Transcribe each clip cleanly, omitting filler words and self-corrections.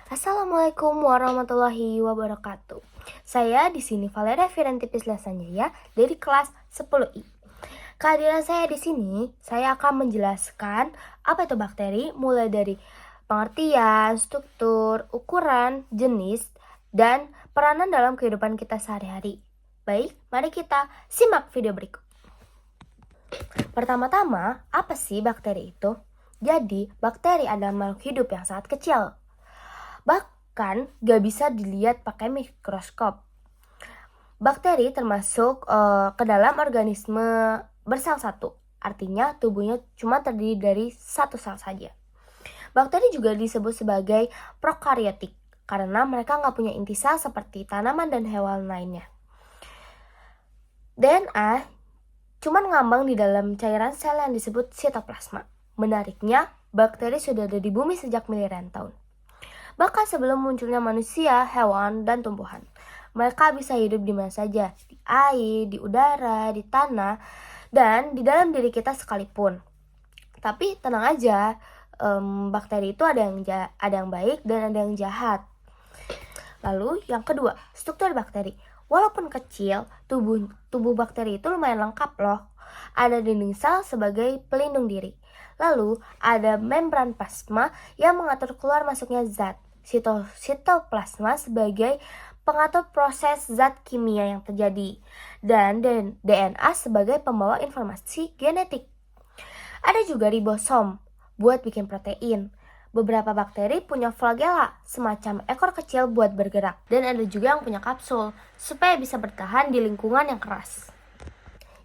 Assalamualaikum warahmatullahi wabarakatuh. Saya di sini Valeria Firantipis Lasanjaya dari kelas 10I. Kehadiran saya di sini, saya akan menjelaskan apa itu bakteri, mulai dari pengertian, struktur, ukuran, jenis, dan peranan dalam kehidupan kita sehari-hari. Baik, mari kita simak video berikut. Pertama-tama, apa sih bakteri itu? Jadi, bakteri adalah makhluk hidup yang sangat kecil. Bahkan gak bisa dilihat pakai mikroskop. Bakteri termasuk ke dalam organisme bersel satu. Artinya tubuhnya cuma terdiri dari satu sel saja. Bakteri juga disebut sebagai prokariotik karena mereka nggak punya inti sel seperti tanaman dan hewan lainnya. DNA cuma ngambang di dalam cairan sel yang disebut sitoplasma. Menariknya, bakteri sudah ada di bumi sejak miliaran tahun. Bahkan sebelum munculnya manusia, hewan, dan tumbuhan. Mereka bisa hidup di mana saja, di air, di udara, di tanah, dan di dalam diri kita sekalipun. Tapi tenang aja, bakteri itu ada yang baik dan ada yang jahat. Lalu yang kedua, struktur bakteri. Walaupun kecil, tubuh bakteri itu lumayan lengkap loh. Ada dinding sel sebagai pelindung diri. Lalu ada membran plasma yang mengatur keluar masuknya zat. Sitoplasma sebagai pengatur proses zat kimia yang terjadi. Dan DNA sebagai pembawa informasi genetik. Ada juga ribosom buat bikin protein. Beberapa bakteri punya flagella, semacam ekor kecil buat bergerak. Dan ada juga yang punya kapsul, supaya bisa bertahan di lingkungan yang keras.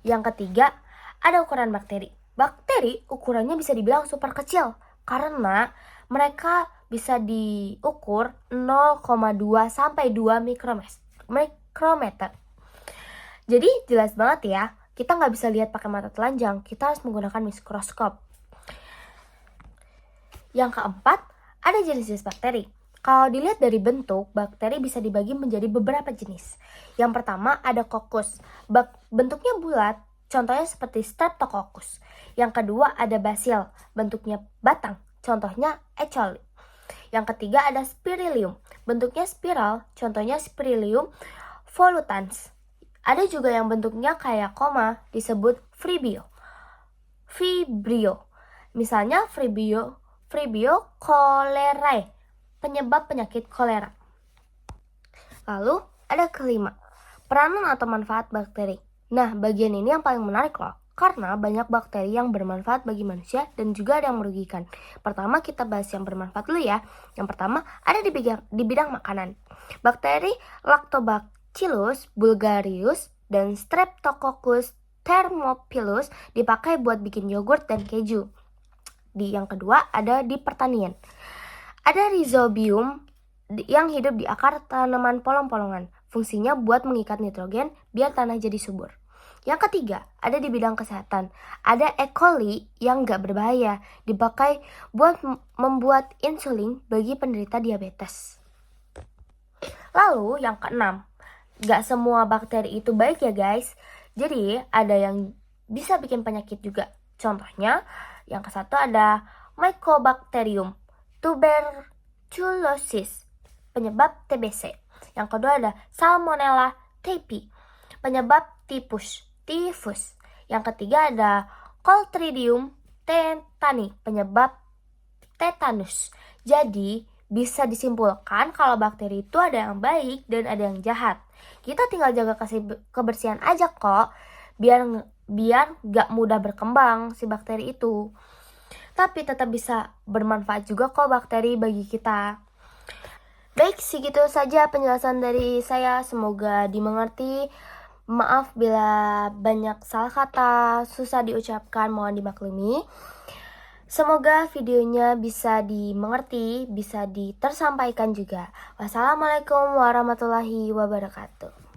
Yang ketiga, ada ukuran bakteri. Bakteri ukurannya bisa dibilang super kecil, karena mereka bisa diukur 0,2 sampai 2 mikrometer. Jadi jelas banget ya, kita nggak bisa lihat pakai mata telanjang, kita harus menggunakan mikroskop. Yang keempat, ada jenis-jenis bakteri. Kalau dilihat dari bentuk, bakteri bisa dibagi menjadi beberapa jenis. Yang pertama ada kokus, bentuknya bulat, contohnya seperti Streptococcus. Yang kedua ada basil, bentuknya batang, contohnya E. coli. Yang ketiga ada Spirillum, bentuknya spiral, contohnya Spirillum volutans. Ada juga yang bentuknya kayak koma, disebut Vibrio. Misalnya Vibrio cholerae, penyebab penyakit kolera. Lalu ada kelima, peranan atau manfaat bakteri. Nah, bagian ini yang paling menarik loh, karena banyak bakteri yang bermanfaat bagi manusia dan juga ada yang merugikan. Pertama kita bahas yang bermanfaat dulu ya. Yang pertama ada di bidang makanan. Bakteri Lactobacillus bulgarius dan Streptococcus thermophilus dipakai buat bikin yogurt dan keju. Yang kedua ada di pertanian. Ada Rhizobium yang hidup di akar tanaman polong-polongan. Fungsinya buat mengikat nitrogen biar tanah jadi subur. Yang ketiga, ada di bidang kesehatan. Ada E. coli yang gak berbahaya, dipakai buat membuat insulin bagi penderita diabetes. Lalu yang keenam, gak semua bakteri itu baik ya guys. Jadi ada yang bisa bikin penyakit juga. Contohnya, yang ke satu ada Mycobacterium tuberculosis, penyebab TBC. Yang kedua ada Salmonella typhi, penyebab tifus. Yang ketiga ada Clostridium tetani, penyebab tetanus. Jadi bisa disimpulkan kalau bakteri itu ada yang baik dan ada yang jahat. Kita tinggal jaga kebersihan aja kok, biar gak mudah berkembang si bakteri itu. Tapi tetap bisa bermanfaat juga kok bakteri bagi kita. Baik, segitu saja penjelasan dari saya, semoga dimengerti. Maaf bila banyak salah kata, susah diucapkan, mohon dimaklumi. Semoga videonya bisa dimengerti, bisa tersampaikan juga. Wassalamualaikum warahmatullahi wabarakatuh.